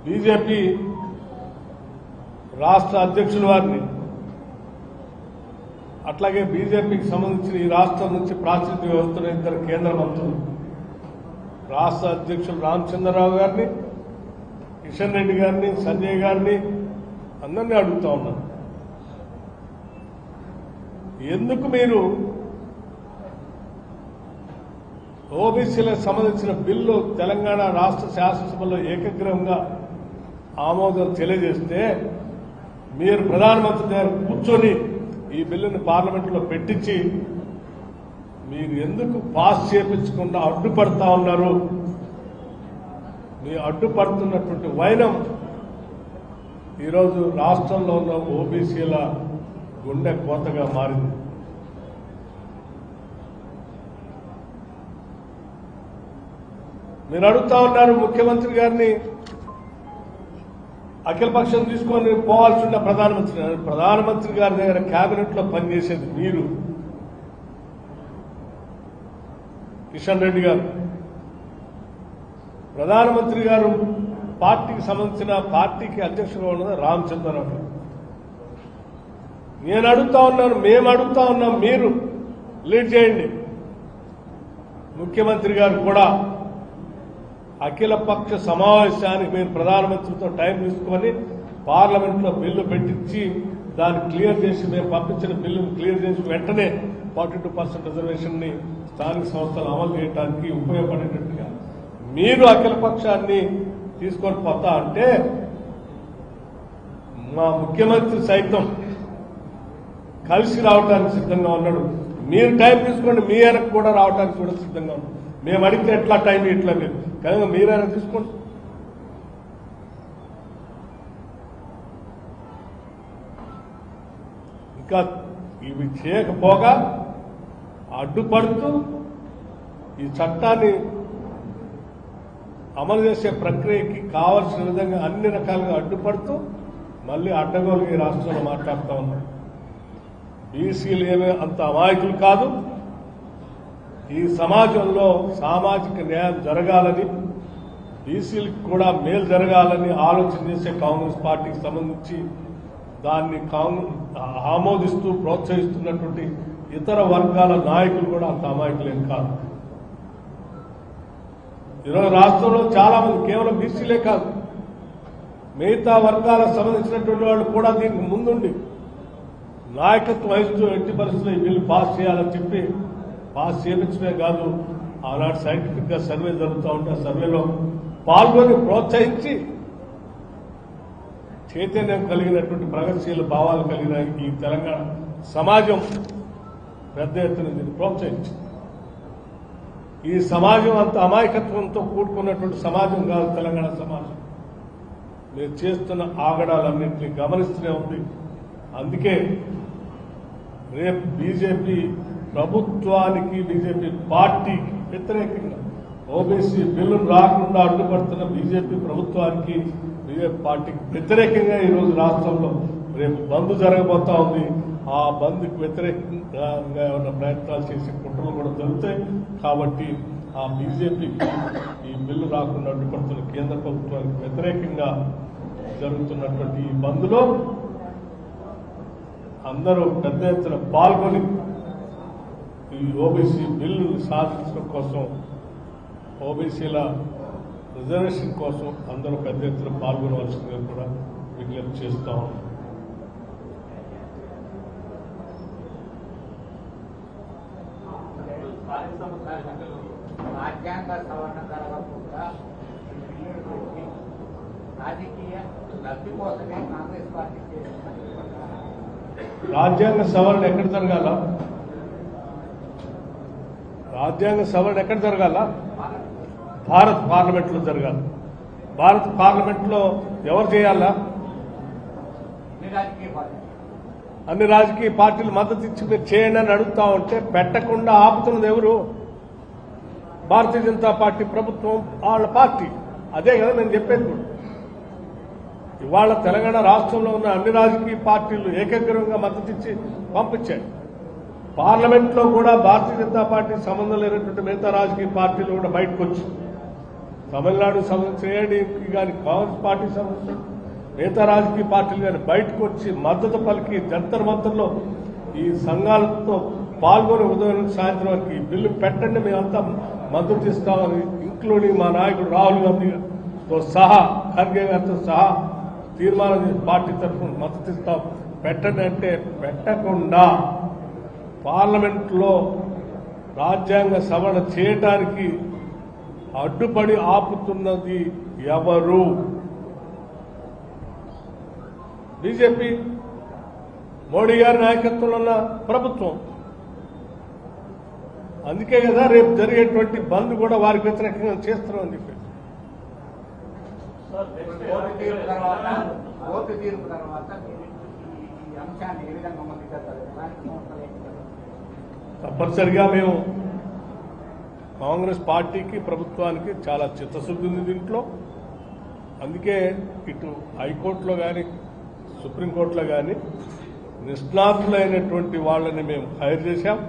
BJP రాష్ట్ర అధ్యక్షుల వారిని అట్లాగే బీజేపీకి సంబంధించిన ఈ రాష్ట్రం నుంచి ప్రాతినిధ్యం వహిస్తున్న ఇద్దరు కేంద్ర మంత్రులు రాష్ట్ర అధ్యక్షులు రామచంద్రరావు గారిని, కిషన్ రెడ్డి గారిని, సంజయ్ గారిని అందరినీ అడుగుతా ఉన్నాను, ఎందుకు మీరు ఓబీసీలకు సంబంధించిన బిల్లు తెలంగాణ రాష్ట్ర శాసనసభలో ఏకగ్రీవంగా ఆమోదం తెలియజేస్తే మీరు ప్రధానమంత్రి దగ్గర కూర్చొని ఈ బిల్లుని పార్లమెంట్లో పెట్టించి మీరు ఎందుకు పాస్ చేయించకుండా అడ్డుపడతా ఉన్నారు? మీ అడ్డుపడుతున్నటువంటి వైనం ఈరోజు రాష్ట్రంలో ఉన్న ఓబీసీల గుండె కోతగా మారింది. మీరు అడుగుతా ఉన్నారు ముఖ్యమంత్రి గారిని అఖిలపక్షం తీసుకొని పోవాల్సి ఉన్న ప్రధానమంత్రి గారి దగ్గర కేబినెట్ లో పనిచేసేది మీరు, కిషన్ రెడ్డి గారు. ప్రధానమంత్రి గారు పార్టీకి సంబంధించిన పార్టీకి అధ్యక్షులుగా ఉన్నది రామచంద్రరావు గారు. నేను అడుగుతా ఉన్నాను, మేము అడుగుతా ఉన్నాం, మీరు లీడ్ చేయండి. ముఖ్యమంత్రి గారు కూడా అఖిలపక్ష సమావేశానికి మీరు ప్రధానమంత్రితో టైం తీసుకొని పార్లమెంట్లో బిల్లు పెట్టించి దాన్ని క్లియర్ చేసి, మేము పంపించిన బిల్లును క్లియర్ చేసి వెంటనే 42% రిజర్వేషన్ ని స్థానిక సంస్థలు అమలు చేయడానికి ఉపయోగపడేటట్టుగా మీరు అఖిలపక్షాన్ని తీసుకొని పోతా అంటే మా ముఖ్యమంత్రి సైతం కలిసి రావడానికి సిద్ధంగా ఉన్నాడు. మీరు టైం తీసుకోండి, మీ వెనక్కి కూడా రావడానికి కూడా సిద్ధంగా ఉన్నాడు. మేము అడిగితే ఎట్లా టైం ఇట్లా మీరు కనుక మీరైనా తీసుకోండి. ఇంకా ఇవి చేయకపోగా అడ్డుపడుతూ ఈ చట్టాన్ని అమలు చేసే ప్రక్రియకి కావాల్సిన విధంగా అన్ని రకాలుగా అడ్డుపడుతూ మళ్ళీ అడ్డగోలుగా ఈ రాష్ట్రంలో మాట్లాడుతూ ఉన్నారు. బీసీలు ఏమీ అంత అమాయకులు కాదు. ఈ సమాజంలో సామాజిక న్యాయం జరగాలని, బీసీలకు కూడా మేలు జరగాలని ఆలోచన చేసే కాంగ్రెస్ పార్టీకి సంబంధించి దాన్ని ఆమోదిస్తూ ప్రోత్సహిస్తున్నటువంటి ఇతర వర్గాల నాయకులు కూడా అంత అమాయకులేం కాదు. ఈరోజు రాష్ట్రంలో చాలా మంది కేవలం బీసీలే కాదు, మిగతా వర్గాలకు సంబంధించినటువంటి వాళ్ళు కూడా దీనికి ముందుండి నాయకత్వం వహిస్తూ ఎట్టి పరిస్థితుల్లో ఈ బిల్లు పాస్ చేయాలని చెప్పి పాస్ చేయించడమే కాదు, ఆనాడు సైంటిఫిక్ గా సర్వే జరుగుతూ ఉంటే ఆ సర్వేలో పాల్గొని ప్రోత్సహించి చైతన్యం కలిగినటువంటి ప్రగతిశీల భావాలు కలిగిన ఈ తెలంగాణ సమాజం పెద్ద ఎత్తున దీన్ని ప్రోత్సహించింది. ఈ సమాజం అంత అమాయకత్వంతో కూడుకున్నటువంటి సమాజం కాదు తెలంగాణ సమాజం. మీరు చేస్తున్న ఆగడాలన్నింటినీ గమనిస్తూనే ఉంది. అందుకే రేపు బీజేపీ ప్రభుత్వానికి, బీజేపీ పార్టీకి వ్యతిరేకంగా ఓబీసీ బిల్లును రాకుండా అడ్డుపడుతున్న బీజేపీ ప్రభుత్వానికి, బీజేపీ పార్టీకి వ్యతిరేకంగా ఈరోజు రాష్ట్రంలో రేపు బంద్ జరగబోతా ఉంది. ఆ బంద్కు వ్యతిరేకంగా ఉన్న ప్రయత్నాలు చేసే కుట్రలు కూడా జరుగుతాయి. కాబట్టి ఆ బీజేపీకి ఈ బిల్లు రాకుండా అడ్డుపడుతున్న కేంద్ర ప్రభుత్వానికి వ్యతిరేకంగా జరుగుతున్నటువంటి ఈ బంద్లో అందరూ పెద్ద ఎత్తున పాల్గొని ఈ ఓబీసీ బిల్లును సాధించడం కోసం, ఓబీసీల రిజర్వేషన్ కోసం అందరూ పెద్ద ఎత్తున పాల్గొనవలసిందిగా కూడా విజ్ఞప్తి చేస్తా ఉన్నాం. రాజ్యాంగ సవరణ జరగకుండా రాజకీయ లబ్ధి కోసమే కాంగ్రెస్ పార్టీ రాజ్యాంగ సవరణ ఎక్కడ జరగాల? రాజ్యాంగ సవరణ ఎక్కడ జరగాల? భారత్ పార్లమెంట్ లో జరగాలి. భారత్ పార్లమెంట్ లో ఎవరు చేయాలా? అన్ని రాజకీయ పార్టీలు మద్దతు ఇచ్చి మీరు చేయండి అని అడుగుతా ఉంటే పెట్టకుండా ఆపుతున్నది ఎవరు? భారతీయ జనతా పార్టీ ప్రభుత్వం, వాళ్ళ పార్టీ. అదే కదా నేను చెప్పేది కూడా. ఇవాళ తెలంగాణ రాష్ట్రంలో ఉన్న అన్ని రాజకీయ పార్టీలు ఏకగ్రీవంగా మద్దతు ఇచ్చి పంపించాయి. పార్లమెంట్లో కూడా భారతీయ జనతా పార్టీ సంబంధం లేనటువంటి మిగతా రాజకీయ పార్టీలు కూడా బయటకు వచ్చి తమిళనాడు సంబంధించిన ఏఐడికి కానీ కాంగ్రెస్ పార్టీ సంబంధించిన మిగతా రాజకీయ పార్టీలు కానీ బయటకు వచ్చి మద్దతు పలికి జంతర్ మంతర్లో ఈ సంఘాలతో పాల్గొని ఉదయం నుంచి సాయంత్రం వరకు ఈ బిల్లు పెట్టండి మేమంతా మద్దతు ఇస్తామని ఇంక్లూడింగ్ మా నాయకుడు రాహుల్ గాంధీతో సహా ఖర్గే గారితో సహా తీర్మానం చేసి పార్టీ తరఫున మద్దతు ఇస్తాం పెట్టండి అంటే పెట్టకుండా పార్లమెంట్లో రాజ్యాంగ సవరణ చేయటానికి అడ్డుపడి ఆపుతున్నది ఎవరు? బీజేపీ, మోడీ గారి నాయకత్వంలో ఉన్న ప్రభుత్వం. అందుకే కదా రేపు జరిగేటువంటి బంద్ కూడా వారికి వ్యతిరేకంగా చేస్తున్నామని చెప్పి. ఓటు తీర్పు తర్వాత ఈ అంశాన్ని ఏ విధంగా ముందుకెళ్తారు? తప్పనిసరిగా మేము కాంగ్రెస్ పార్టీకి ప్రభుత్వానికి చాలా చిత్తశుద్ధి ఉంది దీంట్లో. అందుకే ఇటు హైకోర్టులో కానీ సుప్రీంకోర్టులో కానీ నిష్ణాతులైనటువంటి వాళ్ళని మేము హైర్ చేశాం.